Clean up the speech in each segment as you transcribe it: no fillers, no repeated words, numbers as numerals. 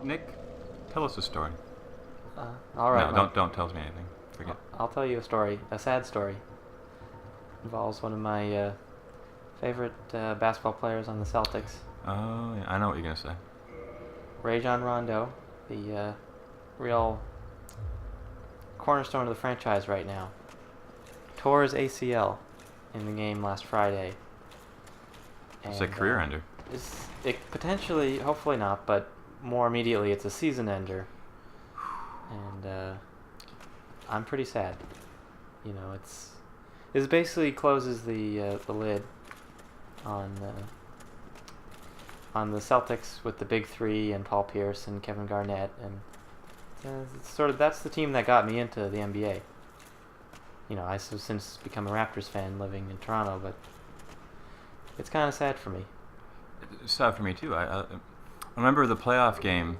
Nick, tell us a story. All right. No, don't tell me anything. Forget. I'll tell you a story, a sad story. Involves one of my favorite basketball players on the Celtics. Oh, yeah, I know what you're gonna say. Rajon Rondo, the real cornerstone of the franchise right now, tore his ACL in the game last Friday. It's a career ender. It potentially, hopefully not, but more immediately, it's a season ender. And I'm pretty sad. You know, it basically closes the lid on the Celtics with the big three and Paul Pierce and Kevin Garnett, and it's that's the team that got me into the NBA. You know, I've since become a Raptors fan living in Toronto, but it's kind of sad for me. It's sad for me too. I remember the playoff game.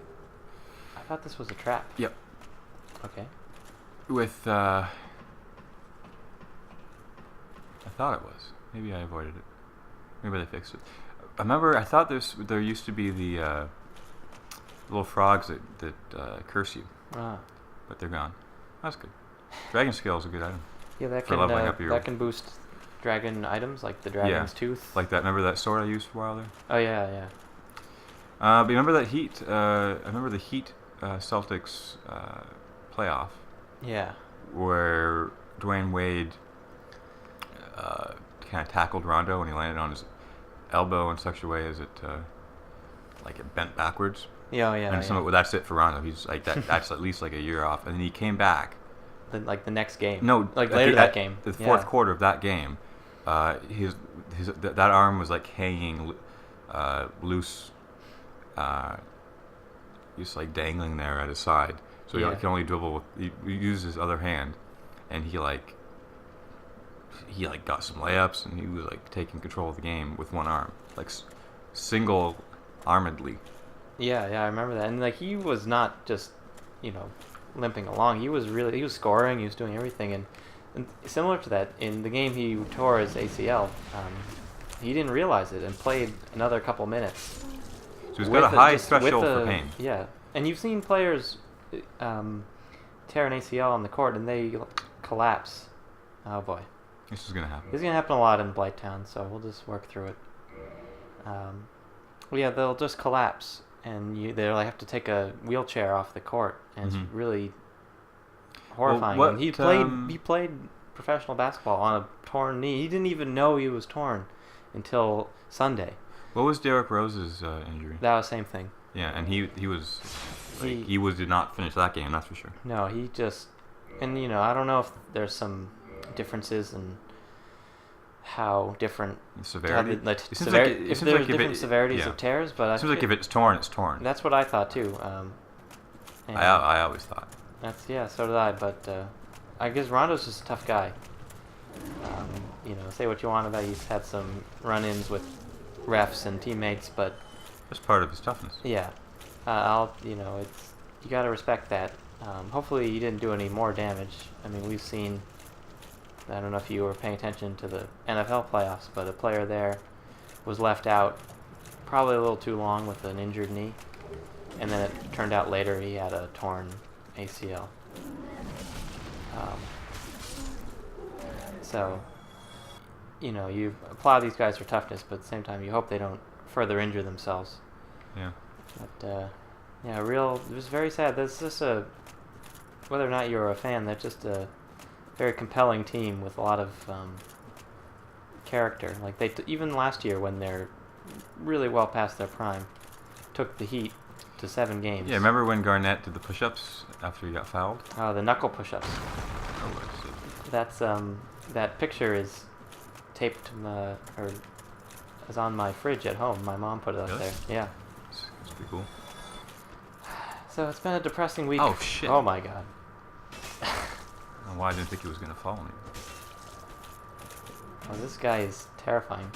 I thought this was a trap. Yep. Okay. With I thought it was. Maybe I avoided it. Maybe they fixed it. I remember. I thought there used to be the little frogs that curse you, but they're gone. That's good. Dragon Scale is a good item. Yeah, that for leveling up your... that can boost dragon items like the dragon's tooth. Like that. Remember that sword I used for a while there? Oh yeah. But remember that Heat? I remember the Heat Celtics playoff. Yeah. Where Dwayne Wade kind of tackled Rondo and he landed on his elbow in such a way as it bent backwards. Yeah. And that's it for Rondo. He's like that. That's at least like a year off. And then he came back. The next game. No, later that game. The fourth quarter of that game, that arm was like hanging loose, just like dangling there at his side. So he can only dribble with. He used his other hand, and he got some layups, and he was like taking control of the game with one arm, like single-armedly. Yeah, I remember that. And he was not just, limping along. He was scoring. He was doing everything. And similar to that, in the game he tore his ACL, he didn't realize it and played another couple minutes. So he's got a high threshold for pain. Yeah, and you've seen players tear an ACL on the court and they collapse. Oh boy. This is gonna happen. This is gonna happen a lot in Blighttown, so we'll just work through it. They'll just collapse, and they'll have to take a wheelchair off the court, and it's really horrifying. Well, and he played professional basketball on a torn knee. He didn't even know he was torn until Sunday. What was Derrick Rose's injury? That was the same thing. Yeah, and he did not finish that game. That's for sure. No, he just, and I don't know if there's some differences in how different severity. If there's different severities of tears, but it seems like if it's torn, it's torn. That's what I thought too. I always thought. So did I. But I guess Rondo's just a tough guy. Say what you want about he's had some run-ins with refs and teammates, but that's part of his toughness. Yeah, it's you got to respect that. Hopefully, he didn't do any more damage. I mean, we've seen. I don't know if you were paying attention to the NFL playoffs, but a player there was left out probably a little too long with an injured knee, and then it turned out later he had a torn ACL. You applaud these guys for toughness, but at the same time, you hope they don't further injure themselves. Yeah. But it was very sad. That's just whether or not you're a fan, that's just a very compelling team with a lot of character. Like even last year when they're really well past their prime, took the Heat to 7 games. Yeah, remember when Garnett did the push-ups after he got fouled? Oh, the knuckle push-ups. That's that picture is taped or is on my fridge at home. My mom put it up there. Yeah. That's pretty cool. So it's been a depressing week. Oh shit! Oh my god. Why I didn't think he was gonna follow me. Well, this guy is terrifying,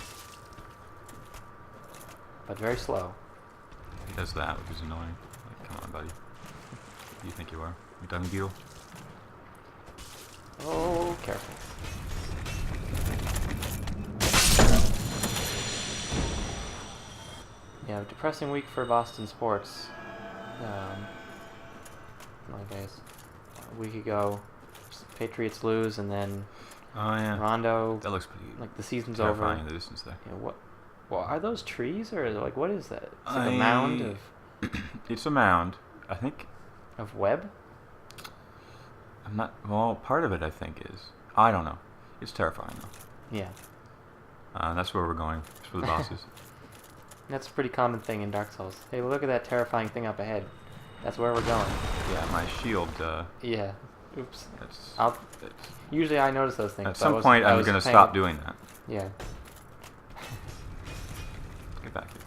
but very slow. He does that, which is annoying. Like, come on, buddy. Who do you think you are? You dummy beetle? Oh, careful. Yeah, depressing week for Boston sports. Like guys, a week ago, Patriots lose, and then Oh yeah. Rondo. That looks pretty. Like the season's terrifying over. in the distance there. Yeah, what? Well, are those trees or like what is that? It's like a mound of. It's a mound. I think. Of web. I'm not. Well, part of it I think is. I don't know. It's terrifying though. Yeah. That's where we're going. It's for the bosses. That's a pretty common thing in Dark Souls. Hey, look at that terrifying thing up ahead. That's where we're going. Yeah, my shield. Yeah. Oops. That's. Usually I notice those things. At some point, I'm going to stop doing that. Yeah. Get back here.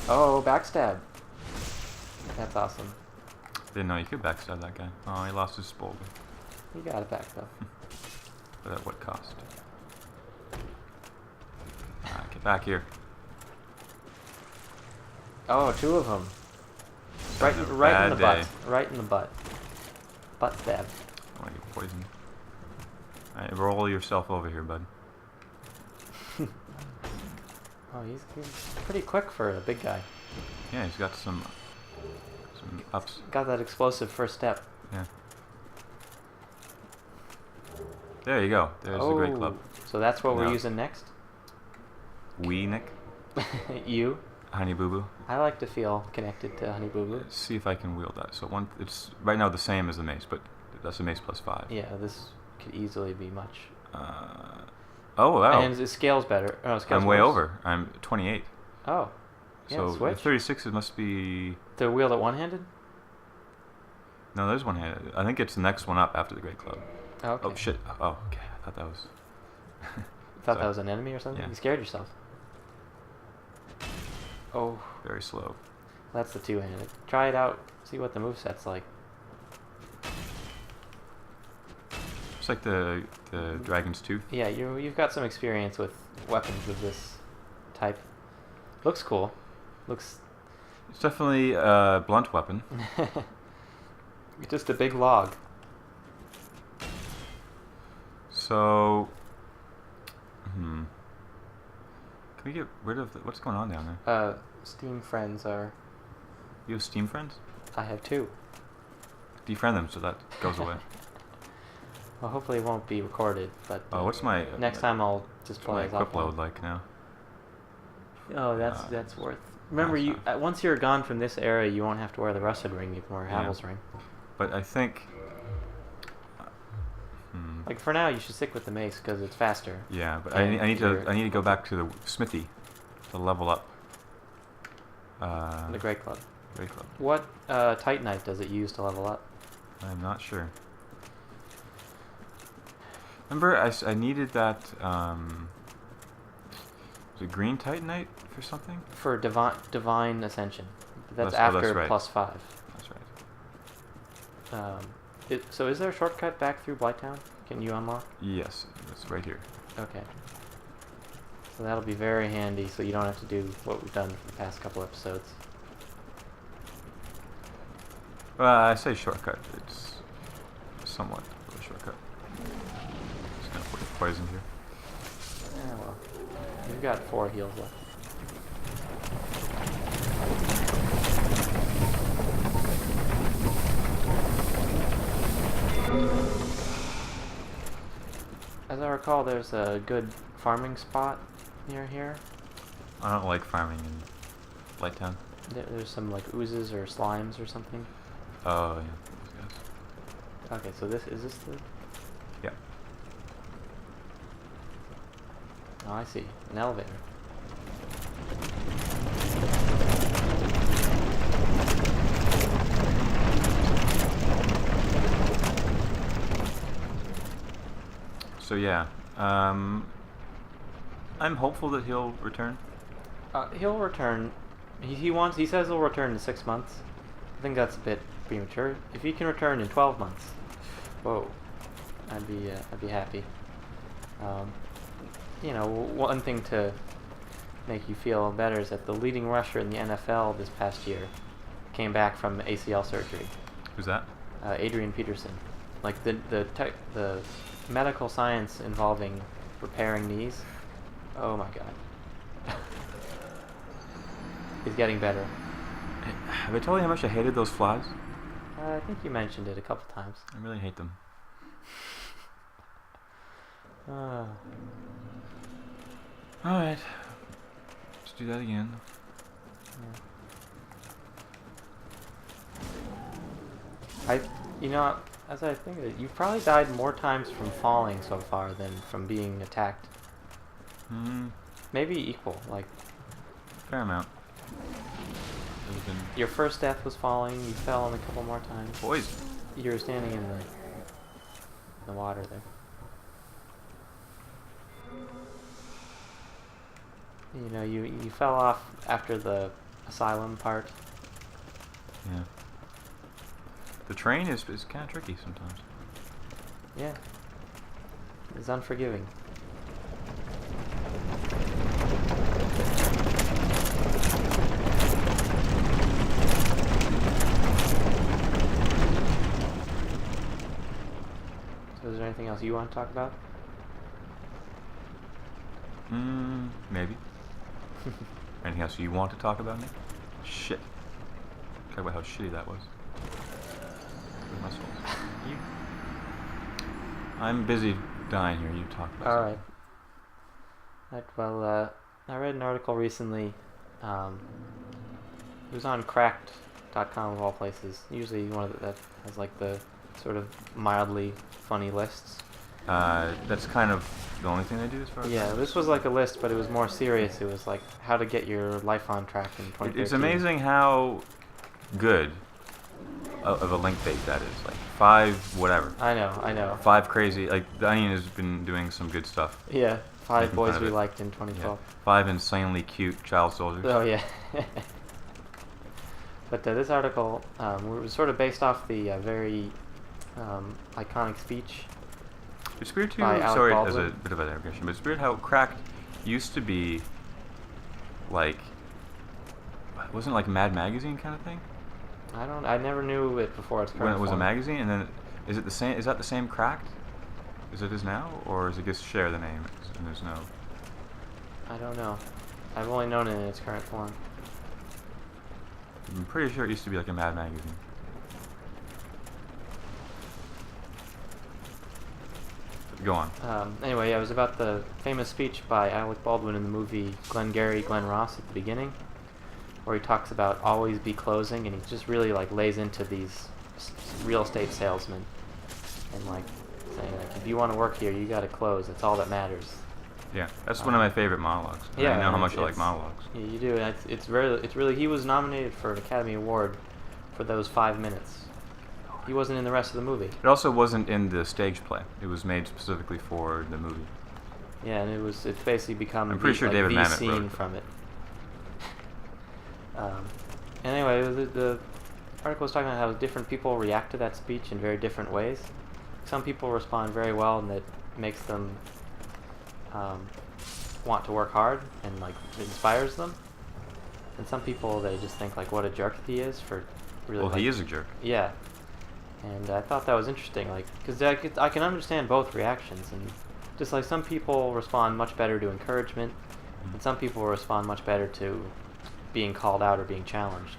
Oh, backstab. That's awesome. Didn't know you could backstab that guy. Oh, he lost his boulder. He got it back though. But at what cost? Get back here. Oh, two of them. Right in the butt. Right in the butt. Butt stab. I want to get poisoned. Alright, roll yourself over here, bud. Oh, he's pretty quick for a big guy. Yeah, he's got some ups. Got that explosive first step. Yeah. There you go. There's the great club. So that's what we're No. using next? We, Nick? You? Honey Boo Boo? I like to feel connected to Honey Boo Boo. Let's see if I can wield that. So it's right now the same as the mace, but that's a mace plus 5. Yeah, this could easily be much. Oh, wow. And it scales better. Oh, it scales I'm way worse. over. I'm 28. Oh. Yeah, so switch. the 36 it must be... To wield it one-handed? No, there's one-handed. I think it's the next one up after the great club. Oh, okay. Oh, shit. Oh, okay. I thought that was... Thought that was an enemy or something? Yeah. You scared yourself. Oh. Very slow. That's the two-handed. Try it out. See what the moveset's like. It's like the Dragon's Tooth. Yeah, you've got some experience with weapons of this type. Looks cool. Looks... It's definitely a blunt weapon. Just a big log. So... Can we get rid of... what's going on down there? Steam friends are... You have Steam friends? I have 2. Defriend them so that goes away. Well, hopefully it won't be recorded, but... what's my... next time I'll just play as equip load like now? Oh, that's worth... Remember, once you're gone from this area, you won't have to wear the rusted ring, you can wear Havel's ring. But I think... Like, for now, you should stick with the mace, because it's faster. Yeah, but I need to go back to the smithy to level up. The Great Club. Great Club. What Titanite does it use to level up? I'm not sure. Remember, I needed that... was it green Titanite for something? For divine Ascension. That's That's after right. plus 5. That's right. So is there a shortcut back through Blighttown? Can you unlock? Yes, it's right here. Okay. So that'll be very handy, so you don't have to do what we've done for the past couple episodes. Well, I say shortcut. It's somewhat of a shortcut. Just gonna put poison here. Yeah, well. You've got 4 heals left. As I recall, there's a good farming spot near here. I don't like farming in Lighttown. There's some like oozes or slimes or something. Oh yeah, those guys. Okay, so is this the... Yeah. Oh, I see. An elevator. So yeah, I'm hopeful that he'll return. He'll return. He says he'll return in 6 months. I think that's a bit premature. If he can return in 12 months, whoa, I'd be happy. You know, one thing to make you feel better is that the leading rusher in the NFL this past year came back from ACL surgery. Who's that? Adrian Peterson. Like the medical science involving repairing knees. Oh my god. He's getting better. Have I told you how much I hated those flies? I think you mentioned it a couple times. I really hate them. Alright. Let's do that again. Yeah. As I think of it, you've probably died more times from falling so far than from being attacked. Maybe equal, like... Fair amount. Your first death was falling, you fell on a couple more times. Poison. You were standing in the water there. You know, you fell off after the asylum part. Yeah. The train is kind of tricky sometimes. Yeah. It's unforgiving. So is there anything else you want to talk about? Maybe. Anything else you want to talk about, Nick? Shit. Talk about how shitty that was. I'm busy dying here. You talk about Alright. Well, I read an article recently. It was on cracked.com of all places. Usually one of that has like the sort of mildly funny lists. That's kind of the only thing they do as far as... Yeah, this was like a list, but it was more serious. It was like how to get your life on track in 2013. It's amazing how good of a link bait that is. Like 5 whatever. I know. 5 crazy... Like, The Onion has been doing some good stuff. Yeah, 5 Making boys fun of we it. liked in 2012. Yeah. 5 insanely cute child soldiers. Oh, yeah. But this article was sort of based off the very iconic speech. It's weird too, by Alec sorry Baldwin. as a bit of a digression, but it's weird how Cracked used to be like, wasn't it like Mad Magazine kind of thing? I never knew it before its current When it was a form. magazine, and then is it the same? Is that the same Cracked as it is now, or is it just share the name and there's no? I don't know. I've only known it in its current form. I'm pretty sure it used to be like a Mad Magazine. Go on. Anyway, it was about the famous speech by Alec Baldwin in the movie Glengarry Glen Ross at the beginning, where he talks about always be closing, and he just really like lays into these real estate salesmen and like saying like, if you want to work here, you got to close. That's all that matters. Yeah, that's one of my favorite monologues. Yeah, I know how and much I like monologues. Yeah, you do. And it's really. He was nominated for an Academy Award for those 5 minutes. He wasn't in the rest of the movie. It also wasn't in the stage play. It was made specifically for the movie. Yeah, and it's basically become I'm pretty sure David the Mamet scene wrote it. from it. Anyway, the article was talking about how different people react to that speech in very different ways. Some people respond very well, and that makes them want to work hard, and like it inspires them. And some people, they just think like what a jerk he is for really. Well, like, he is a jerk. Yeah. And I thought that was interesting, like, because I can understand both reactions, and just like some people respond much better to encouragement, and some people respond much better to being called out or being challenged.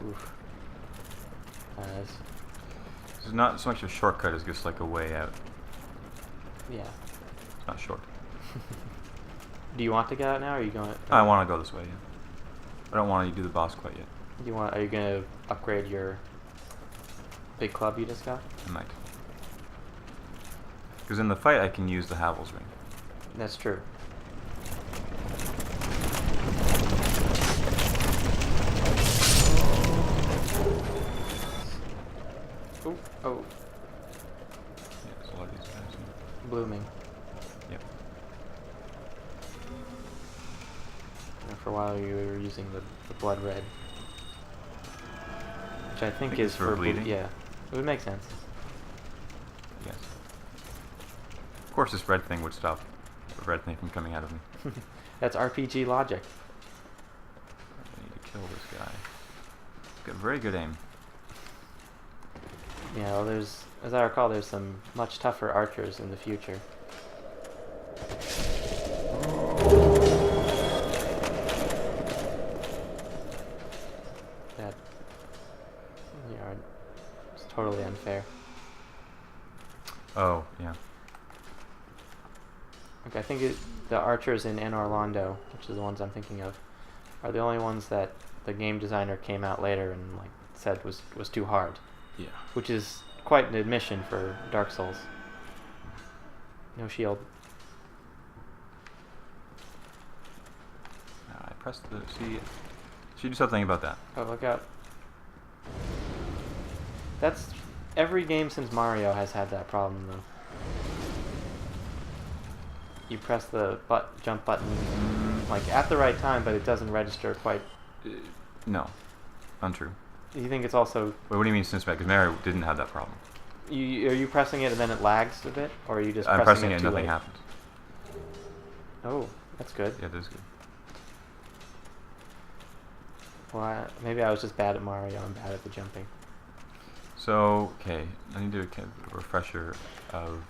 Oof. It's not so much a shortcut as just like a way out. Yeah. It's not short. Do you want to get out now, or are you going? I want to go this way. Yeah. I don't want to do the boss quite yet. Are you going to upgrade your big club you just got? I might. Because in the fight, I can use the Havel's ring. That's true. Ooh, oh, Yeah, there's a lot of these guys. blooming. Yep. And for a while you were using the blood red, which I think is it's for bleeding? Yeah, it would make sense. Yes. Of course, this red thing would stop the red thing from coming out of me. That's RPG logic. I need to kill this guy. He's got very good aim. Yeah, well, as I recall, there's some much tougher archers in the future. that yard. It's totally unfair. Oh, yeah. Like, I think the archers in Anne Orlando, which is the ones I'm thinking of, are the only ones that the game designer came out later and like said was too hard. Yeah. Which is quite an admission for Dark Souls. No shield. I pressed the C. Should do something about that. Oh, look out. That's... Every game since Mario has had that problem, though. You press the jump button, like, at the right time, but it doesn't register quite. No. Untrue. You think it's also... Wait, what do you mean since back? Because Mario didn't have that problem. Are you pressing it and then it lags a bit? Or are you just I'm pressing it and too nothing late? happens. Oh, that's good. Yeah, that is good. Well, maybe I was just bad at Mario and bad at the jumping. So, okay, I need to get a refresher of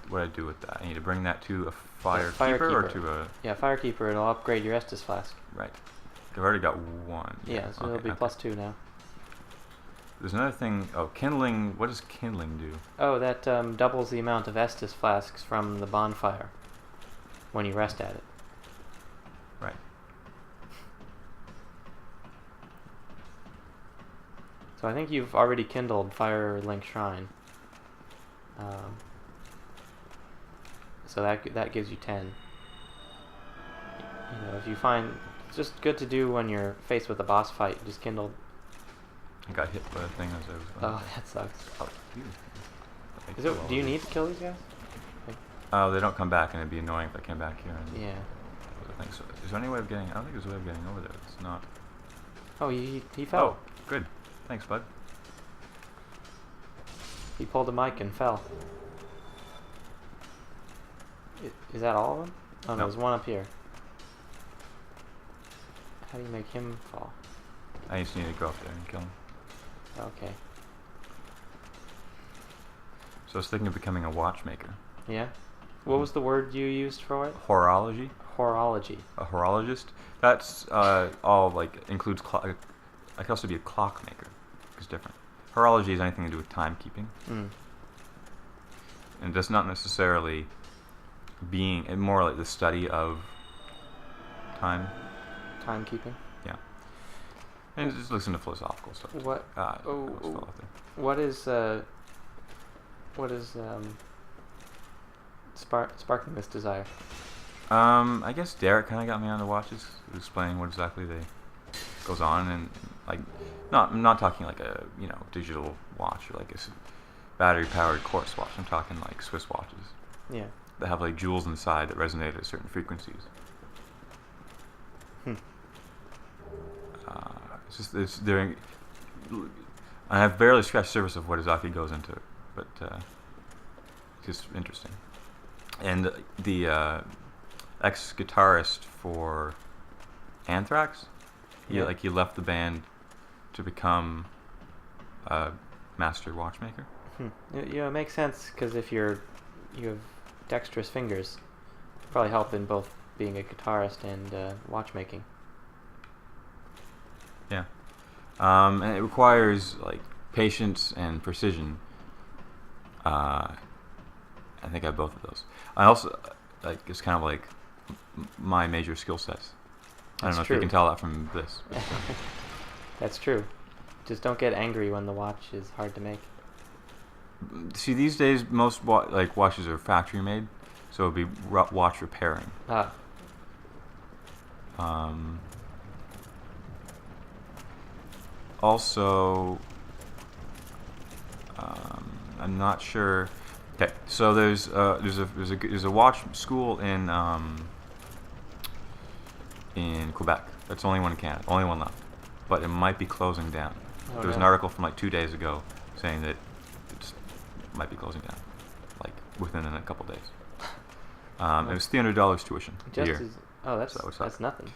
what I do with that. I need to bring that to a Firekeeper or to a... Yeah, Firekeeper, it'll upgrade your Estus Flask. Right. I've already got one. Yeah, so it'll be +2 now. There's another thing. Oh, kindling. What does kindling do? Oh, that doubles the amount of Estus Flasks from the bonfire when you rest at it. Right. So I think you've already kindled Firelink Shrine. So that gives you 10. You know, if you find... It's just good to do when you're faced with a boss fight. Just kindle... I got hit by a thing as I was going. Oh, that sucks. Oh, Do you need to kill these guys? Oh, they don't come back, and it'd be annoying if I came back here. And Yeah. I think so. Is there any way of getting... I don't think there's a way of getting over there. It's not... Oh, he fell. Oh, good. Thanks, bud. He pulled a mic and fell. Is that all of them? Oh, no, there's one up here. How do you make him fall? I just need to go up there and kill him. Okay. So I was thinking of becoming a watchmaker. Yeah? What was the word you used for it? Horology? Horology. A horologist? That's all, like, includes... I could also be a clockmaker. It's different. Horology is anything to do with timekeeping. Mm. And does not necessarily being... more like the study of time. Timekeeping? Yeah. And just listen to philosophical stuff. What? What is sparking this desire? I guess Derek kind of got me on the watches, explaining what exactly goes on, and like, I'm not talking like a digital watch or like a battery powered quartz watch. I'm talking like Swiss watches. Yeah. That have like jewels inside that resonate at certain frequencies. It's during. I have barely scratched the surface of what exactly goes into it, but it's just interesting. And the ex-guitarist for Anthrax, he left the band to become a master watchmaker. Yeah, it makes sense because if you have dexterous fingers, it'll probably help in both being a guitarist and watchmaking. Yeah. And it requires like patience and precision. I think I have both of those. I also it's kind of like my major skill sets. I don't know if you can tell that from this. That's true. Just don't get angry when the watch is hard to make. See, these days most watches are factory made, so it'd be watch repairing. Ah. Also, I'm not sure. Okay, so there's a watch school in Quebec. That's the only one in Canada, only one left, but it might be closing down. Oh, there was an article from like 2 days ago saying that it might be closing down, like within a couple days. It was $300 tuition a year. That's nothing.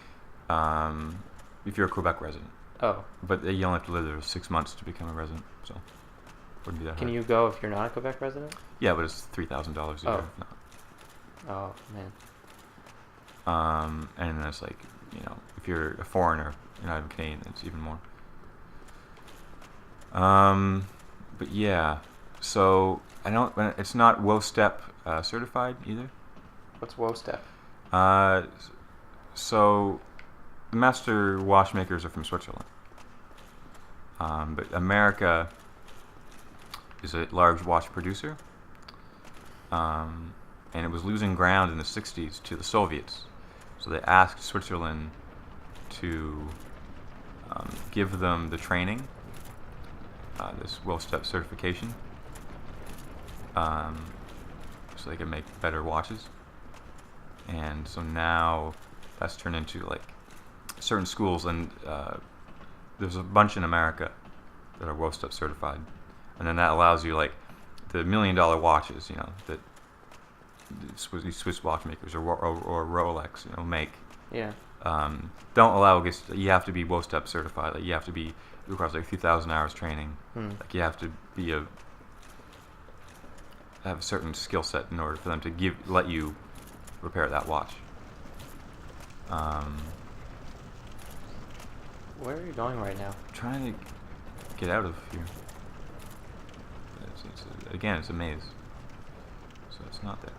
If you're a Quebec resident. Oh. But you only have to live there 6 months to become a resident, so wouldn't be that hard. Can you go if you're not a Quebec resident? Yeah, but it's $3,000 a year. No. Oh man. And then it's like, if you're a foreigner, you're not even Canadian, it's even more. But yeah, so I don't. It's not WOSTEP certified either. What's WOSTEP? Uh, so the master watchmakers are from Switzerland, but America is a large watch producer, and it was losing ground in the '60s to the Soviets. So they asked Switzerland to give them the training, this WOSTEP certification, so they can make better watches. And so now that's turned into like certain schools, and there's a bunch in America that are WOSTEP certified, and then that allows you like the $1 million watches, that these Swiss watchmakers or Rolex, make. Yeah. Don't allow. You have to be WOSTEP certified. Like you have to be. It requires like 2,000 hours training. Like you have to have a certain skill set in order for them to let you repair that watch. Where are you going right now? Trying to get out of here. Again, it's a maze, so it's not there.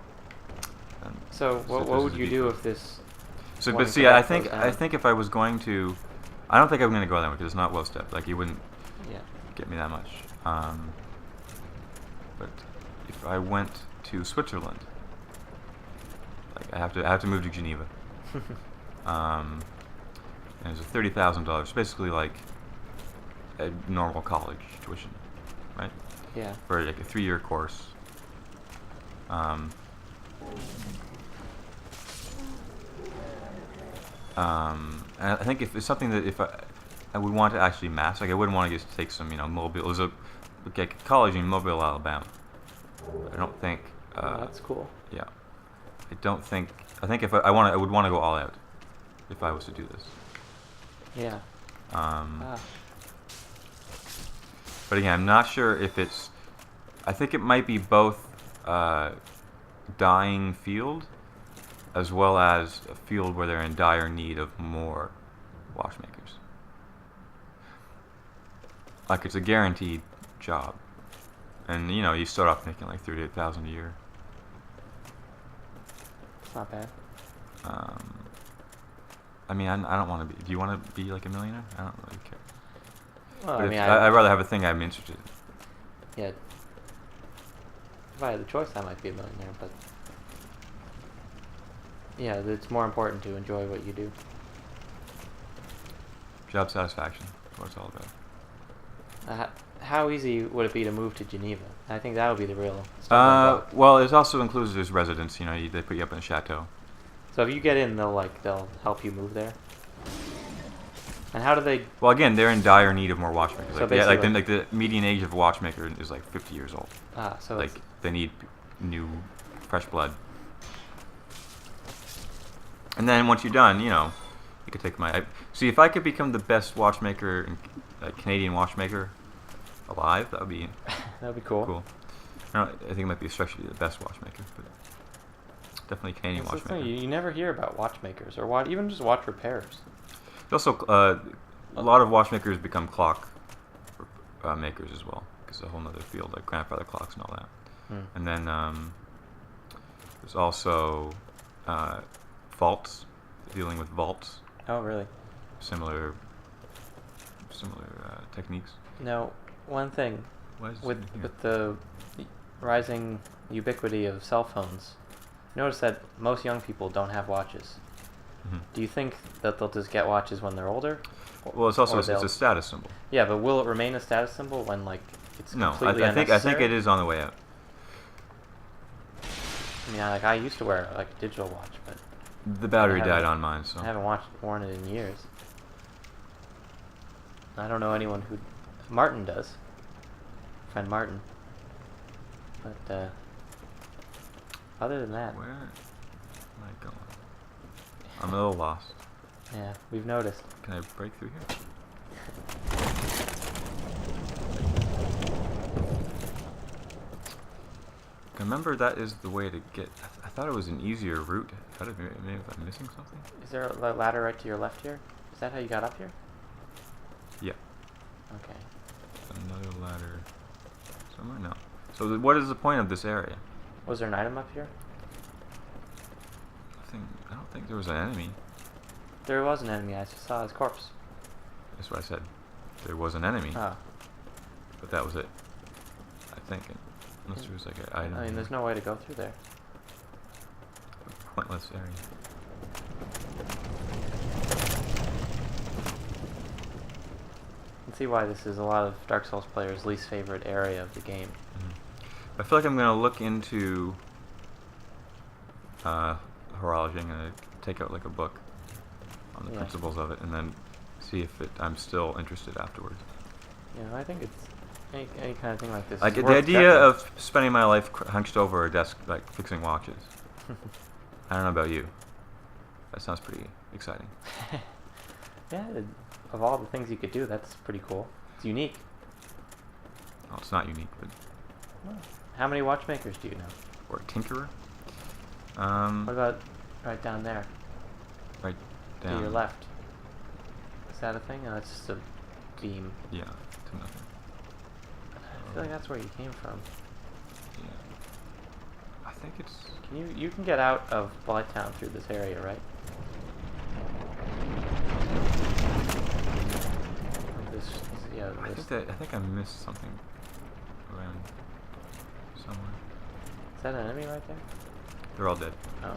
So what would you do if this? So, but see, I think if I was going to, I don't think I'm going to go that way because it's not WOSTEP. Like you wouldn't get me that much. But if I went to Switzerland, like I have to move to Geneva. And it's $30,000, basically like a normal college tuition, right? Yeah. For like a 3-year course. And I think if it's something that if I would want to actually master, like I wouldn't want to just take some, Mobile. It was a college in Mobile, Alabama. I don't think. That's cool. Yeah, I don't think. I think if I would want to go all out if I was to do this. Yeah. But again, I'm not sure if it's. I think it might be both dying field, as well as a field where they're in dire need of more watchmakers. Like it's a guaranteed job, and you start off making like $38,000 a year. It's not bad. I mean, I don't want to be. Do you want to be like a millionaire? I don't really care. Well, But I mean, I'd rather have a thing I'm interested in. Yeah. If I had the choice, I might be a millionaire, but yeah, it's more important to enjoy what you do. Job satisfaction. That's what it's all about. How easy would it be to move to Geneva? I think that would be the real stumbling block. Well, it also includes this residence. They put you up in a chateau. So if you get in, they'll help you move there. And how do they? Well, again, they're in dire need of more watchmakers. So like the median age of a watchmaker is like 50 years old. So like they need new, fresh blood. And then once you're done, you could take see if I could become the best watchmaker, Canadian watchmaker alive. That would be that'd be cool. Cool. I think it might be especially the best watchmaker, but definitely Canadian watchmaker. You never hear about watchmakers or even just watch repairers. Also, a lot of watchmakers become clock makers as well, because it's a whole other field, like grandfather clocks and all that. And then there's also vaults, dealing with vaults. Oh, really? Similar techniques. Now, one thing with the rising ubiquity of cell phones, notice that most young people don't have watches. Do you think that they'll just get watches when they're older? Well, it's also it's a status symbol. Yeah, but will it remain a status symbol when it's completely I think it is on the way out. I mean, I used to wear a digital watch, but the battery died on mine, so I haven't worn it in years. I don't know anyone who. Martin does. Friend Martin. But other than that, where am I going? I'm a little lost. Yeah, we've noticed. Can I break through here? Remember, that is the way to get. I thought it was an easier route. Maybe if I'm missing something. Is there a ladder right to your left here? Is that how you got up here? Yeah. Okay. And another ladder somewhere? No. So what is the point of this area? Was there an item up here? I don't think there was an enemy. There was an enemy. I just saw his corpse. That's what I said. There was an enemy. Oh. But that was it. I think. Unless there was like an item. I mean, there's no way to go through there. A pointless area. You can see why this is a lot of Dark Souls players' least favorite area of the game. Mm-hmm. I feel like I'm going to look into horology. I'm going to take out like a book on the principles of it, and then see if I'm still interested afterwards. Yeah, I think it's any kind of thing like this. Like the idea of spending my life hunched over a desk, like fixing watches. I don't know about you. That sounds pretty exciting. Yeah, of all the things you could do, that's pretty cool. It's unique. Well, it's not unique, but. Well, how many watchmakers do you know? Or a tinkerer. What about right down there? Right down. To your left. Is that a thing? Oh, that's just a beam. Yeah, to nothing. I feel like that's where you came from. Yeah. I think it's. You can get out of Blighttown through this area, right? I think I missed something around somewhere. Is that an enemy right there? They're all dead. Oh.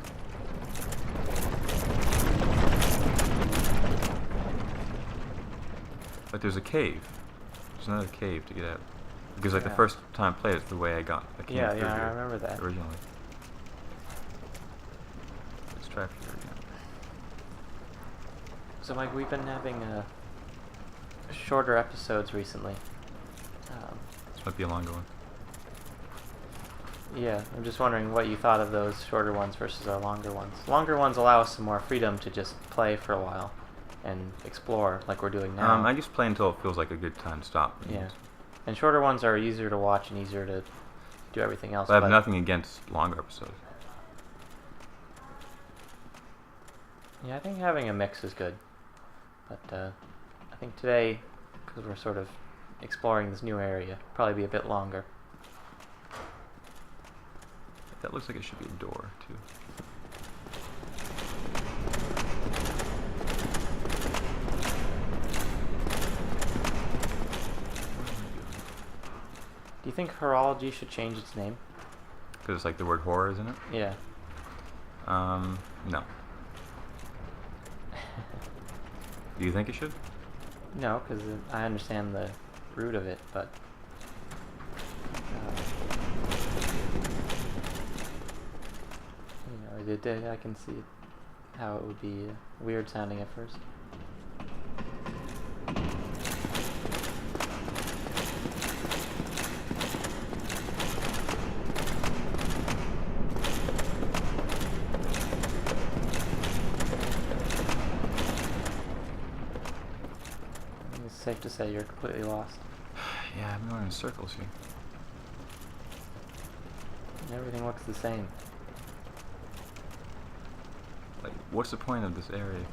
But there's a cave. There's another cave to get out. Because like the Yeah. first time I played, it's the way I came through here I remember that. originally. Let's try here again. So Mike, we've been having shorter episodes recently. This might be a longer one. Yeah, I'm just wondering what you thought of those shorter ones versus our longer ones. Longer ones allow us some more freedom to just play for a while and explore like we're doing now. I just play until it feels like a good time to stop. Yeah. And shorter ones are easier to watch and easier to do everything else. But I have nothing against longer episodes. Yeah, I think having a mix is good. But I think today, because we're sort of exploring this new area, probably be a bit longer. That looks like it should be a door, too. Do you think horology should change its name? Because it's like the word horror, isn't it? Yeah. No. Do you think it should? No, because I understand the root of it, but... I can see how it would be weird sounding at first. It's safe to say you're completely lost. Yeah, I'm going in circles here. And everything looks the same. Like, what's the point of this area?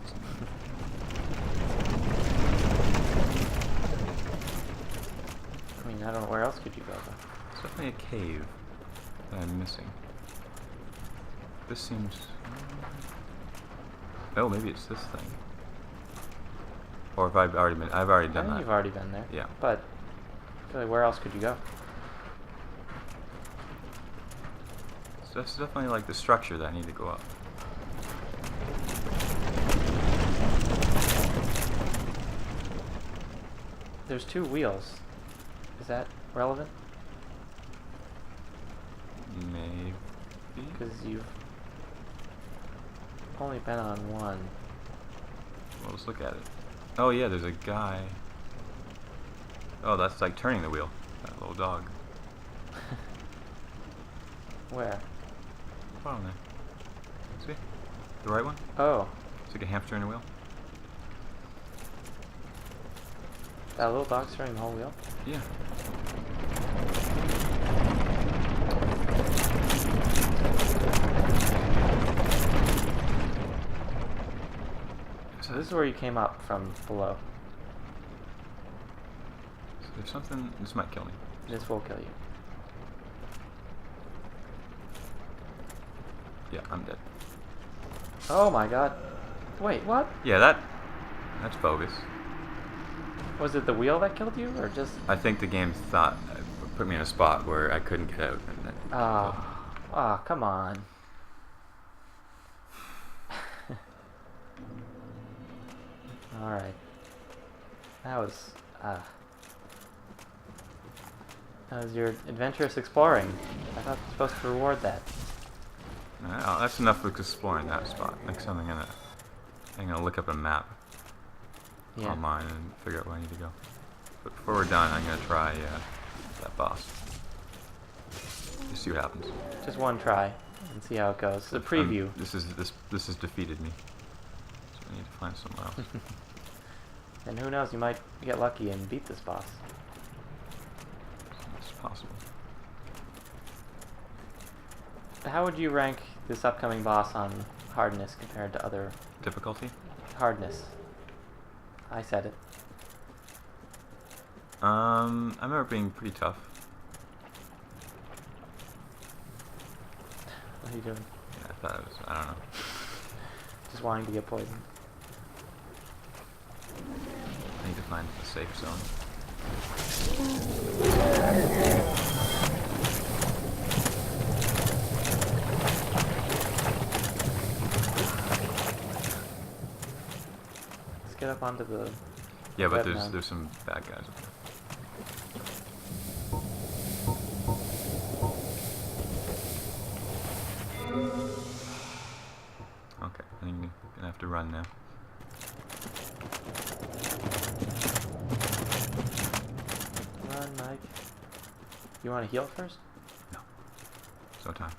I mean, I don't know, where else could you go though? It's definitely a cave that I'm missing. This seems... Oh, maybe it's this thing. Or if I've already done I think that. you've already been there. Yeah. But I feel like where else could you go? So that's definitely like the structure that I need to go up. There's 2 wheels. Is that relevant? Maybe. Because you've only been on one. Well, let's look at it. Oh yeah, there's a guy. Oh, that's like turning the wheel. That little dog. Where? Bottom there. See? The right one? Oh, It's like a hamster in a wheel. that little dog's turning the whole wheel? Yeah. So this is where you came up from below. So There's something. This might kill me. This will kill you. Yeah, I'm dead. Oh my god. Wait, what? Yeah, that's bogus. Was it the wheel that killed you, or just... I think the game thought put me in a spot where I couldn't get out. And then Oh, come on. Alright. That was your adventurous exploring. I thought you were supposed to reward that. That's enough with exploring that spot. Next time I'm gonna look up a map online and figure out where I need to go. But before we're done, I'm gonna try that boss. Just see what happens. Just one try and see how it goes. The preview. This has defeated me. So I need to find somewhere else. And who knows, you might get lucky and beat this boss. It's possible. How would you rank this upcoming boss on hardness compared to other... Difficulty? Hardness. I said it. I remember it being pretty tough. What are you doing? Yeah, I thought it was, I don't know. Just wanting to get poisoned. I need to find a safe zone. Let's get up onto the... Yeah, but there's some bad guys up there. Okay, I think you're gonna have to run now. Run, Mike. You want to heal first? No. There's no time.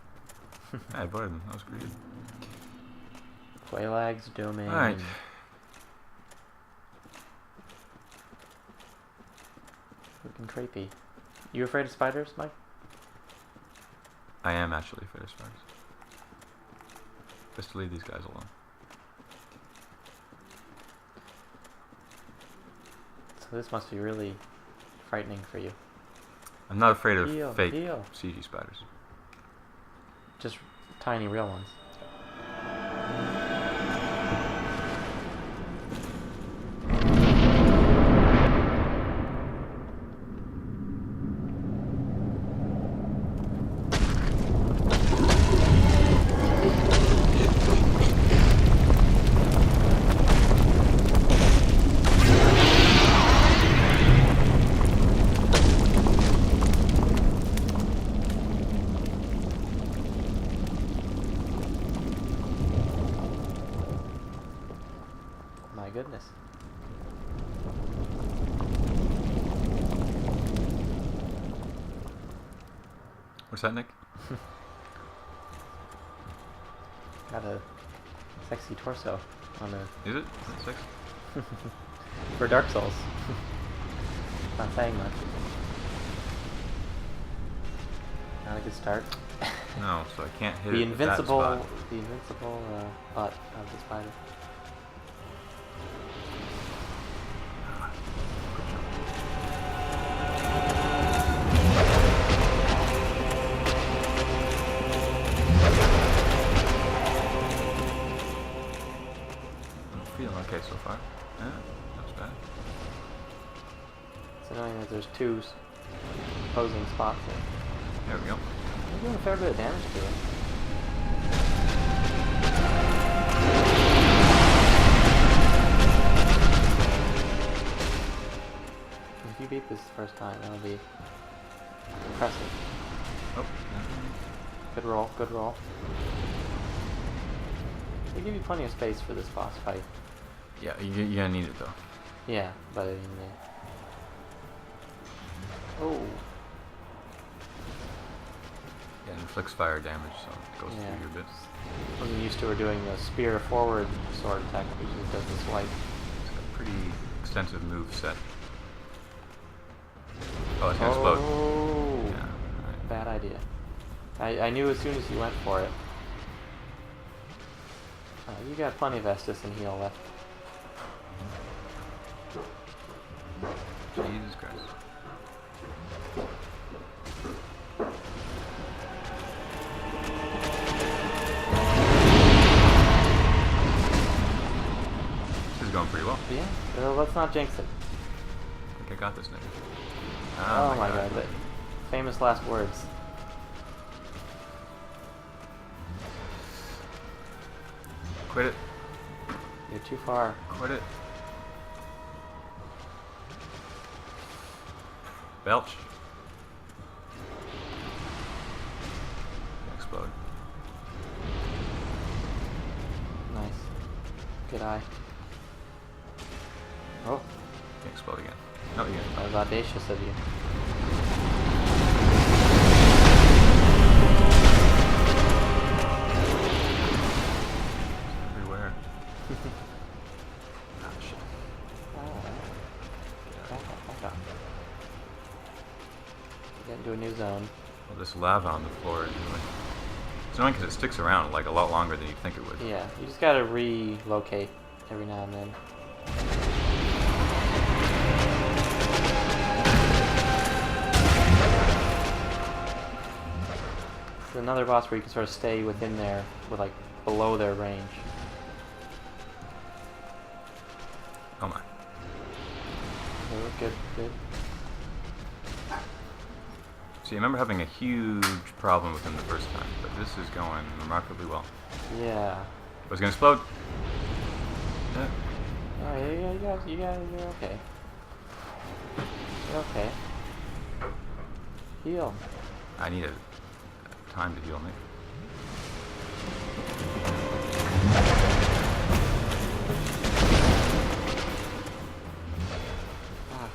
I avoided them. That was pretty good. Quelaag's domain. Alright. Looking creepy. You afraid of spiders, Mike? I am actually afraid of spiders. Just to leave these guys alone. So this must be really frightening for you. I'm not afraid of fake heal. CG spiders. Just tiny real ones. My goodness. What's that, Nick? Got a sexy torso on the... Is it? Is that sexy? For Dark Souls. Not saying much. Not a good start. No, so I can't hit the it with that invincible, spot. the invincible butt of the spider. I'm feeling okay so far. Yeah, that's bad. It's annoying that there's two opposing spots there. There we go. You're doing a fair bit of damage to it. If you beat this the first time, that'll be impressive. Oh. Good roll, good roll. They give you plenty of space for this boss fight. Yeah, you're gonna need it though. Yeah, but I mean, oh. Yeah, it inflicts fire damage, so it goes through your bits. Wasn't used to her doing the spear forward sword attack, which just does the swipe. It's got a pretty extensive move set. Oh, it's gonna explode. Oh, Yeah. Right. bad idea. I knew as soon as you went for it. You got plenty of Estus and heal left. Jesus Christ. Yeah. Well, let's not jinx it. I think I got this now. Oh my god. The famous last words. Quit it. You're too far. Quit it. Belch. Explode. Nice. Good eye. Oh. Explode again. No, you That was audacious of you. everywhere. Ah, shit. Back up. Get into a new zone. Well, this lava on the floor is really... It's annoying because it sticks around like a lot longer than you think it would. Yeah, you just gotta relocate every now and then. There's another boss where you can sort of stay within there, with like below their range. Oh my. Oh, good. See, I remember having a huge problem with him the first time, but this is going remarkably well. Yeah. I was gonna explode. Yeah. Oh, yeah, you're okay. You're okay. Heal. I need a time to heal me. Ah.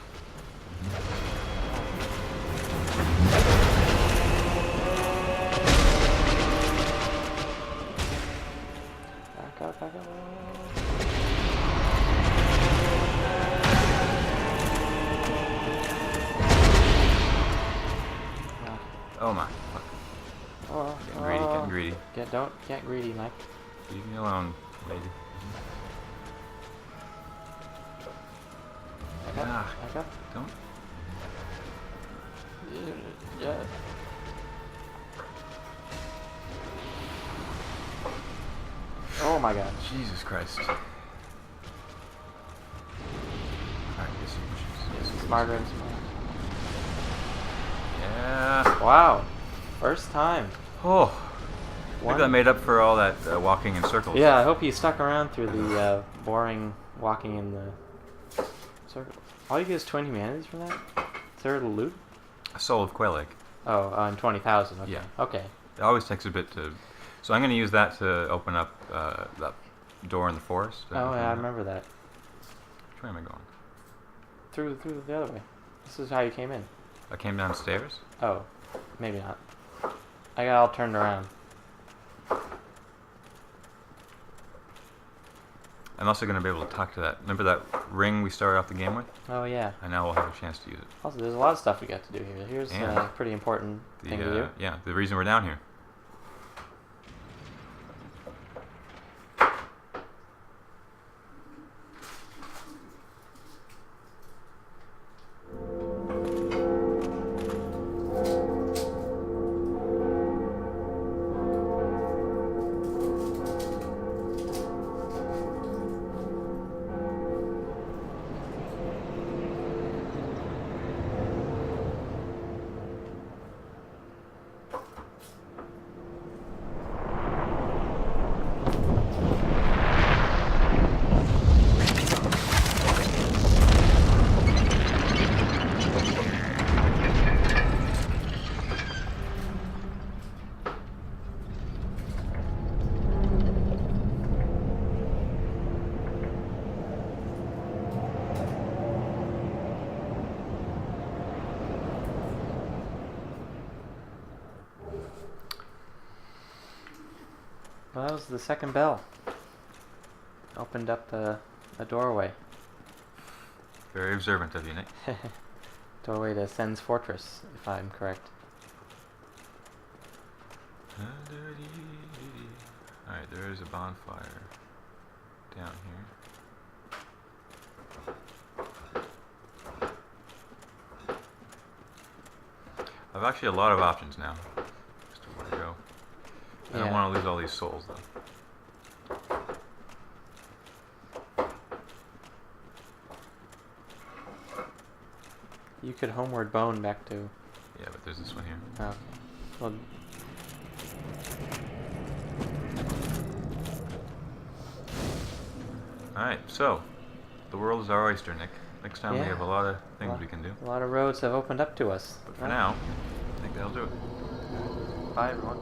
Back up. Oh my. Fuck. Oh, Getting greedy. Don't get greedy, Mike. Leave me alone, lady. Back up. Don't. Yeah. Oh my god. Jesus Christ. Alright, yes, yes. Smarter and smarter. Yeah. Wow. First time. Oh. I think that made up for all that walking in circles. Yeah, I hope you stuck around through the boring walking in the circle. All you get is 20 humanities from that? Is there a loot? A soul of Quelaig. Oh, and 20,000. Okay. Yeah. Okay. It always takes a bit to... So I'm going to use that to open up that door in the forest. Oh, yeah, I remember that. Which way am I going? Through the other way. This is how you came in. I came downstairs? Oh, maybe not. I got all turned around. I'm also going to be able to talk to that. Remember that ring we started off the game with? Oh, yeah. I now will have a chance to use it. Also, there's a lot of stuff we got to do here. Here's Yeah. a pretty important thing to do. Yeah, the reason we're down here. Well, that was the second bell. Opened up a doorway. Very observant of you, Nick. Doorway to Sen's Fortress, if I'm correct. Alright, there is a bonfire down here. I've actually a lot of options now as to where to go. I don't want to lose all these souls, though. You could homeward bone back to. Yeah, but there's this one here. Oh. Well. Alright, so the world is our oyster, Nick. Next time we have a lot of things we can do. A lot of roads have opened up to us. But for now, I think that'll do it. Bye, everyone.